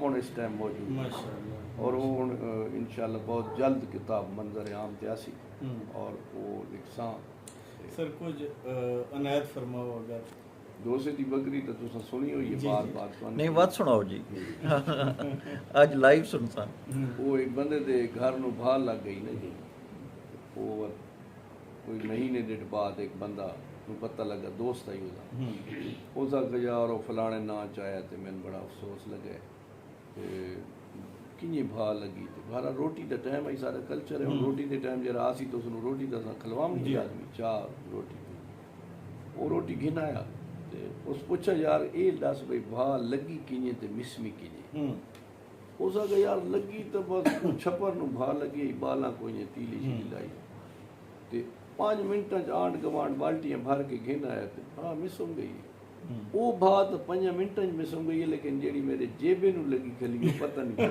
हुण इस टाइम मौजूद है। माशाअल्लाह। और वो हुण इंशाअल्लाह बहुत जल्द किताब मंजर आम ते आसी और वो लिखसां। सर कुछ अनायत फरमाओ अगर दोसे दी बकरी तो तुसां सुनी हुई है जी, बार जी। बार नहीं वध सुनाओ जी अज लाइव सुनता वो एक बंदे दे घर नूं भाल लग गई ना जी। वो कोई महीने डेढ़ बाद एक बंदा नूं पता लगा दोस्त आई उसका उस आखिया यार वो फलाने नां च आया तो मैंने बड़ा अफसोस लगे कि'यां भाल लगी तो बारा रोटी का टाइम आई सारा कल्चर है रोटी के टाइम जरा आसी तो उसनूं रोटी का खलवावनी आदमी चाह रोटी वो रोटी घिन आया ते उस पुछा यार ये दस भाई भाल लगी कि'यां ते मिसमी कि'यां उस आखिया यार लगी तो बस छप्पर नूं भाल लगी बालां कोई तीली शीली लाई ते 5 मिनटां च आंढ गवांढ बाल्टियां भर के घिन आया तो हाँ मिसुम गई वो बात 5 मिनटां च मिसुम गई है लेकिन जेड़ी मेरे जेबे नूं लगी खली वो पता नहीं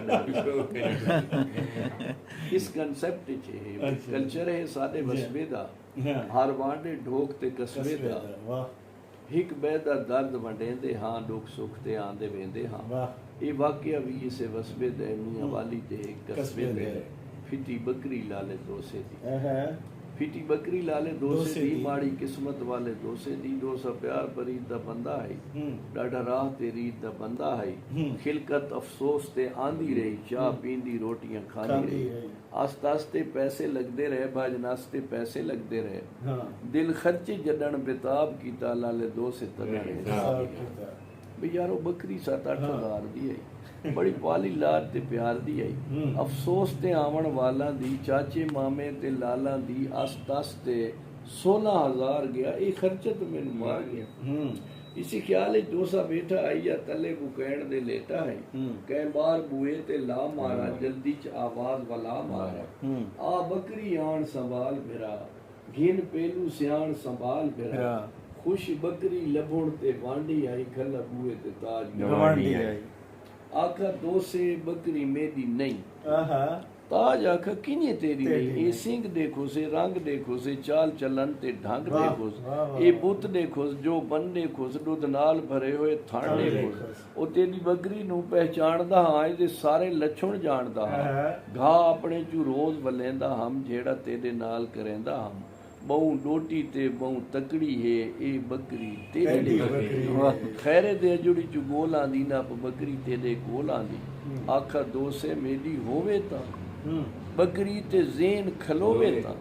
इस कंसेप्ट च कल्चर है साडे वसबे दा हर वांडे ढोक ते कस्बे दा हिक बे दा दर्द वंडेंदे हाँ दुख सुख ते आंदे वेंदे हाँ ये वाकया भी इसे वसबे दे मियां वाली ते कस्बे दे फिटी बकरी लाले दोसे दी फिटी बकरी लाले दोसे दी माड़ी किस्मत वाले दोसे दी दोसा प्यार परीद दा बंदा है डाढ़ा राह ते रीत दा बंदा है खिलकत अफसोस ते आंदी रही चाह पींदी रोटियां खांदी रही आस्ते आस्ते पैसे लगदे रहे भाजन आस्ते पैसे लगदे रहे दिल खर्चे जडन बेताब कीता लाले दोसे तगड़े भी यारो बकरी 7-8 हज़ार दी है बड़ी पाली लाड ते प्यार दी आई अफसोस ते आवन वाला दी चाचे मामे ते लाला दी आस-पास ते 16,000 गया ये खर्चा तो मैंने मार गया इसी ख्याल है दोसा बैठा आई या तले को कहण दे लेटा है कह बार बुए ते ला मारा जल्दी च आवाज वाला मारा आ बकरी आन संभाल फिरा घिन पेलू सियाण संभाल फिरा खुश बकरी लभुण ते वांडी आई खल बुए ते ताज गवांडी आई आखा दोसे बकरी मेरी नहीं ताज आखा किने तेरी नहीं ए सिंह देखो से रंग देखो से चाल चलन ते ढंग देखो ए बुत देखो जो बन देखो दुध नाल भरे हुए थान देखो ओ तेरी बकरी नू पहचानदा हां ए सारे लक्षण जानदा हां घा अपने चू रोज वलेंदा हम जेड़ा तेरे नाल करेंदा हम बहु डोटी ते बहु तकड़ी है ए बकरी तेरे खैरे दे जुड़ी चु गोल आंदी ना बकरी तेरे गोल आंदी आखा दोसे मेरी होवे ता बकरी ते ज़ेन खलोवे ता